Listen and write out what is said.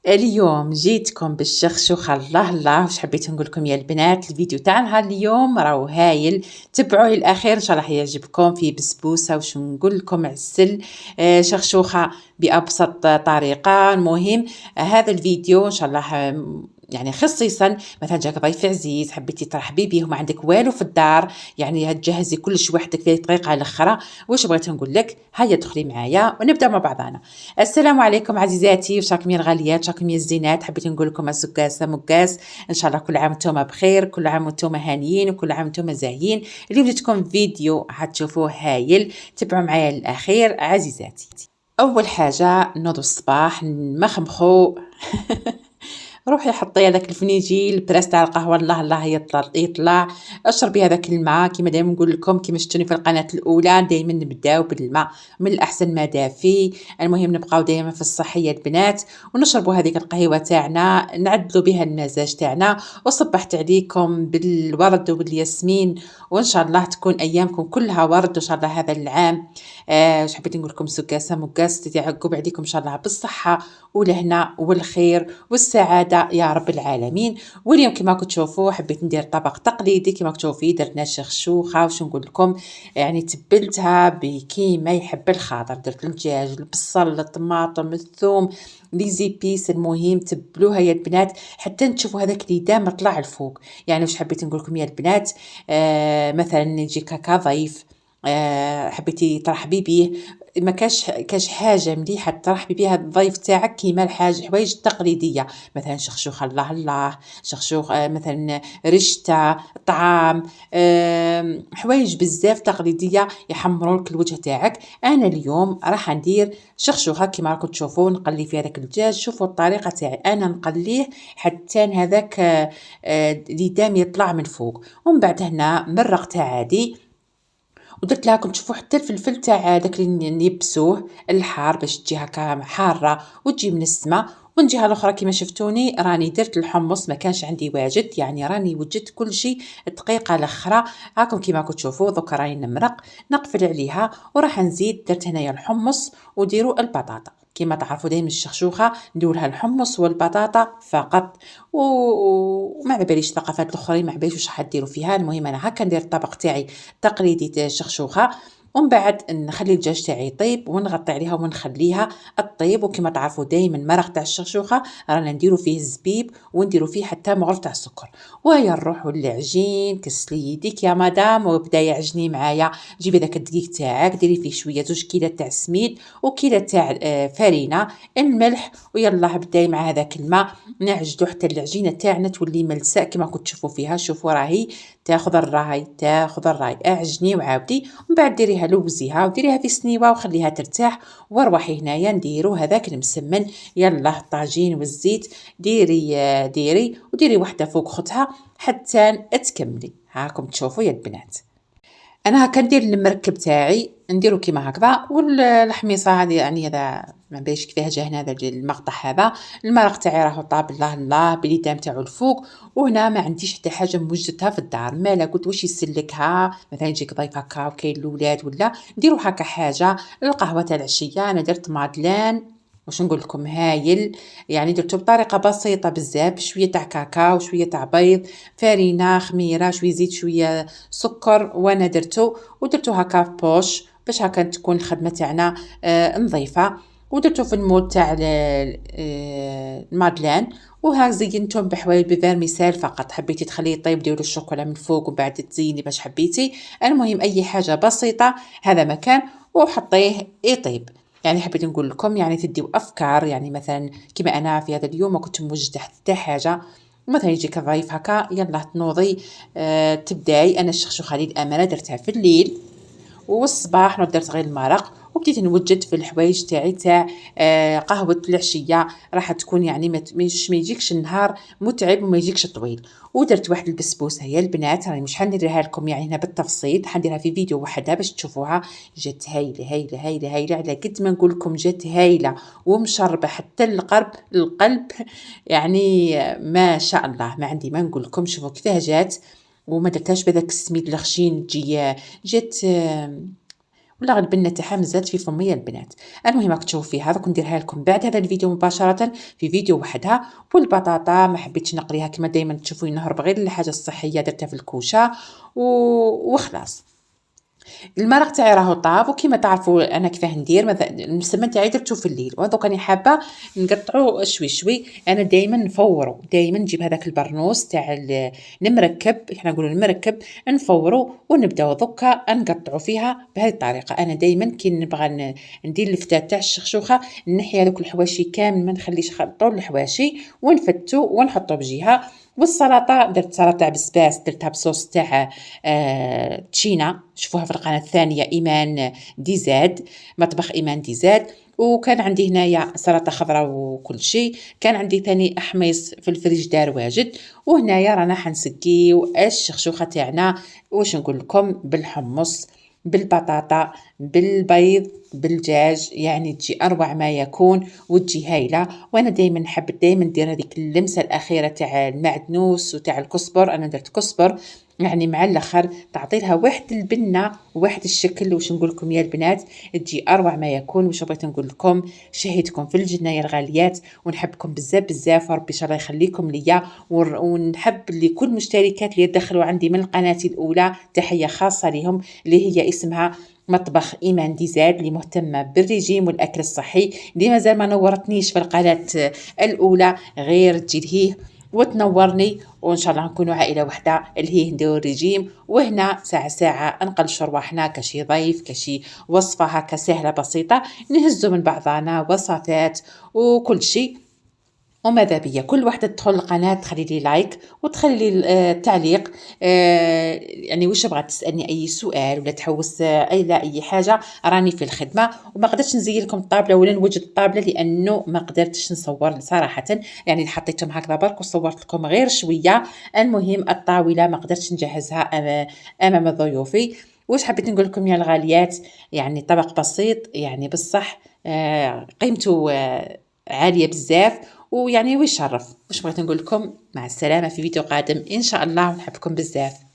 اليوم جيتكم بالشخشوخة. الله واش حبيت نقول لكم يا البنات، الفيديو تاع نهار اليوم راهو هايل، تبعوه للاخير ان شاء الله يعجبكم. في بسبوسه واش نقول لكم عسل، شخشوخه بابسط طريقه. المهم هذا الفيديو ان شاء الله يعني خصيصا مثلا جاك ضيف عزيز حبيتي ترحبي بيه وما عندك والو في الدار، يعني تجهزي كلش وحدك في طريقه الاخرى. واش بغيت نقول لك؟ هيا دخلي معايا ونبدا مع بعضنا. السلام عليكم عزيزاتي، واش راكم يا الغاليات، راكم يا الزينات. حبيت نقول لكم السكاسه مكاس، ان شاء الله كل عام وانتم بخير، كل عام وانتم هانيين، وكل عام وانتم زاهيين. اليوم جبتكم فيديو حتشوفوه هايل، تبعوا معايا للاخير عزيزاتي. اول حاجه نوضوا الصباح نمخمخو روحي حطي هذاك الفنيجيل براس تاع القهوه، الله يطلع اشربي هذاك الماء كما دائما نقول لكم، كما شفتوني في القناه الاولى دائما نبداو بالماء من الاحسن ما دافي. المهم نبقاو دائما في الصحيه البنات، ونشربوا هذيك القهوه تاعنا نعدلوا بها المزاج تاعنا. وصبحت عليكم بالورد والياسمين، وان شاء الله تكون ايامكم كلها ورد وان شاء الله هذا العام. واش حبيت نقول لكم سكاسه مكاس تعقب عليكم ان شاء الله بالصحه والهنا والخير والسعاده يا رب العالمين. واليوم كما كنتوا تشوفوا حبيت ندير طبق تقليدي كما تشوفي، درنا شخشوخه واش نقول لكم، يعني تبلتها بكيما يحب الخاطر، درت الدجاج البصل الطماطم الثوم لي زيبيس. المهم تبلوها يا البنات حتى نشوفوا هذاك اليدام طلع الفوق. يعني واش حبيت نقول لكم يا البنات، مثلا يجي كاكا ضيف، حبيتي ترحبي بيه، ما كاش حاجه مليحه ترحبي بها الضيف تاعك كيما الحوايج التقليديه، مثلا شخشوخ الله شخشوخ، مثلا رشته طعام، حوايج بزاف تقليديه يحمروا لك الوجه تاعك. انا اليوم راح ندير شخشوخه كيما راكم تشوفوا، نقلي فيها داك الدجاج. شوفوا الطريقه تاعي انا نقليه حتى هذاك اليدام يطلع من فوق، ومن بعد هنا مرقتها عادي، ودرت لها كنت تشوفوا حتى الفلفل تاع داك اللي نيبسوه الحار باش تجي هكا حاره وتجي من السما. ومن جهه الاخرى كما شفتوني راني درت الحمص، ما كانش عندي واجد، يعني راني وجدت كل شيء الدقيقه الاخرى. هاكم كما كنتوا تشوفوا دوك راني نمرق نقفل عليها، وراح نزيد درت هنايا الحمص وديروا البطاطا. كما تعرفوا دائما الشخشوخه ندير لها الحمص والبطاطا فقط، وما على باليش الثقافات الاخرين ما على واش حديروا فيها. المهم انا هكا ندير الطبق تاعي تقليدي تاع الشخشوخه، ومن بعد نخلي الدجاج تاعي يطيب ونغطي عليها ونخليها الطيب. وكما تعرفوا دائما المرق تاع الشخشوخه رانا نديروا فيه الزبيب ونديروا فيه حتى مغرف تاع السكر. وهيا نروحوا للعجين، كسلي يديك يا مدام وبدا يعجني معايا. جيبي داك الدقيق تاعك ديري فيه شويه 2 كيلات تاع السميد وكيلة تاع فرينه، الملح، ويلا بداي مع هذاك الماء نعجدو حتى العجينه تاعنا تولي ملساء كما كنت تشوفوا فيها. شوفوا راهي تاخذ الراي اعجني وعاودي، ومن بعد ديريها لوزيها وديريها في سنيوه وخليها ترتاح. وروحي هنايا نديرو هذاك المسمن، يلا الطاجين والزيت ديري وديري وحده فوق خوتها حتى تكملي. هاكم تشوفوا يا البنات انا هكا ندير المركب تاعي نديرو كيما هكذا. والحميصه هذه يعني هذا ما باش كيفاه جا هنا هذا المقطع، هذا المرق تاعي راهو طاب الله باليدام تاعو الفوق. وهنا ما عنديش حتى حاجه موجدتها في الدار، مالا قلت واش يسلكها مثلا يجيك ضيف هكا وكاين الاولاد ولا نديرو هكا حاجه. القهوه تاع العشيه انا درت مادلان واش نقول لكم هايل، يعني درته بطريقه بسيطه بزاف، شويه تاع كاكاو شويه تاع بيض فرينه خميره شويه زيت شويه سكر، وانا درتو هكا في بوش باش هكا تكون الخدمه تاعنا نظيفه. ودرتو في المول تاع المادلان، وها زينتهم بحوايج بفيرميسيل فقط. حبيتي تخليه يطيب ديروا الشوكولا من فوق وبعد تزيني باش حبيتي. المهم اي حاجه بسيطه هذا مكان وحطيه يطيب. يعني حبيت نقول لكم يعني تديو افكار، يعني مثلا كما انا في هذا اليوم ما كنت موجده حتى حاجه، مثلا يجيك ضيف هكا يلا تنوضي تبداي. انا الشخشوخه للامانه درتها في الليل والصباح درت غير المرق، وبديت نوجد في الحوايج تاعي تاع قهوه العشيه. راح تكون يعني ما يجيكش النهار متعب وما يجيكش طويل. ودرت واحد البسبوسه يا البنات راني مش حنديرها لكم يعني هنا بالتفصيل، حنديرها في فيديو وحده باش تشوفوها. جات هايله على قد ما نقول لكم جات هايله ومشربه حتى القلب يعني ما شاء الله ما عندي ما نقول لكم. شوفوا كيفاه جات، وما درتهاش بهذاك السميد الخشين جات ولا غالبا تاعها مازالت في فمي البنات. المهم راكم تشوفوا فيها دوك نديرها لكم بعد هذا الفيديو مباشره في فيديو وحدها. والبطاطا ما حبيتش نقليها كما دائما تشوفوني نهرب غير الحاجه الصحيه، درتها في الكوشه وخلاص. المرق تاعي راهو طاب، وكما تعرفوا انا كيفاه ندير المسمن تاعي درتو في الليل، ودوك راني حابه نقطعو شوي شوي. انا دائما نفورو، دائما نجيب هذاك البرنوس تاع المركب، احنا نقولوا المركب، نفورو ونبداو دوكا نقطعو فيها بهذه الطريقه. انا دائما كي نبغى ندير الفتات تاع الشخشوخه نحي هذوك الحواشي كامل، ما نخليش طول الحواشي، ونفتو ونحطو بجهه. والسلطه درت سلطه بسباس، درتها بصوص تاع تشينا، شوفوها في القناه الثانيه ايمان ديزاد، مطبخ ايمان ديزاد. وكان عندي هنايا سلطه خضراء وكل شيء. كان عندي ثاني احميص في الفريجدار واجد. وهنايا رانا حنسقيو الشخشوخه تاعنا، واش نقول لكم، بالحمص، بالبطاطا، بالبيض، بالدجاج، يعني تجي اروع ما يكون وتجي هايله. وانا دائما نحب دائما ندير هذيك اللمسه الاخيره تاع المعدنوس وتاع الكزبر. انا درت كزبر يعني مع الاخر تعطي لها واحد البنه وواحد الشكل، واش نقول لكم يا البنات، تجي اروع ما يكون. واش بغيت نقول لكم، شهيتكم في الجنه يا الغاليات، ونحبكم بزاف بزاف، وربي ان شاء الله يخليكم ليا. ونحب لكل مشتركات اللي يدخلوا عندي من قناتي الاولى تحيه خاصه لهم، اللي هي اسمها مطبخ ايمان ديزاد، اللي مهتمه بالرجيم والاكل الصحي. اللي مازال ما نورتنيش في القناه الاولى غير تجي لهيه وتنورني، وان شاء الله نكونوا عائله وحده اللي هي نديروا الرجيم. وهنا ساعه ساعه نقلش رواحنا كشي ضيف، كشي وصفه هكا سهله بسيطه نهزوا من بعضنا وصفات وكل شيء. وماذا بيا كل واحدة تدخل القناة تخلي لي لايك وتخلي لي تعليق، يعني واش بغات تسألني أي سؤال ولا تحوس أي لا أي حاجة، راني في الخدمة. وما قدرتش نزين لكم الطابلة ولا نوجد الطابلة لأنه ما قدرتش نصور صراحة، يعني حطيتهم هكذا برك وصورت لكم غير شوية. المهم الطاولة ما قدرتش نجهزها أمام ضيوفي. واش حبيت نقول لكم يا الغاليات، يعني طبق بسيط يعني بصح قيمته عالية بزاف، ويعني ويشرف. واش بغيت نقول لكم، مع السلامة في فيديو قادم إن شاء الله، ونحبكم بزاف.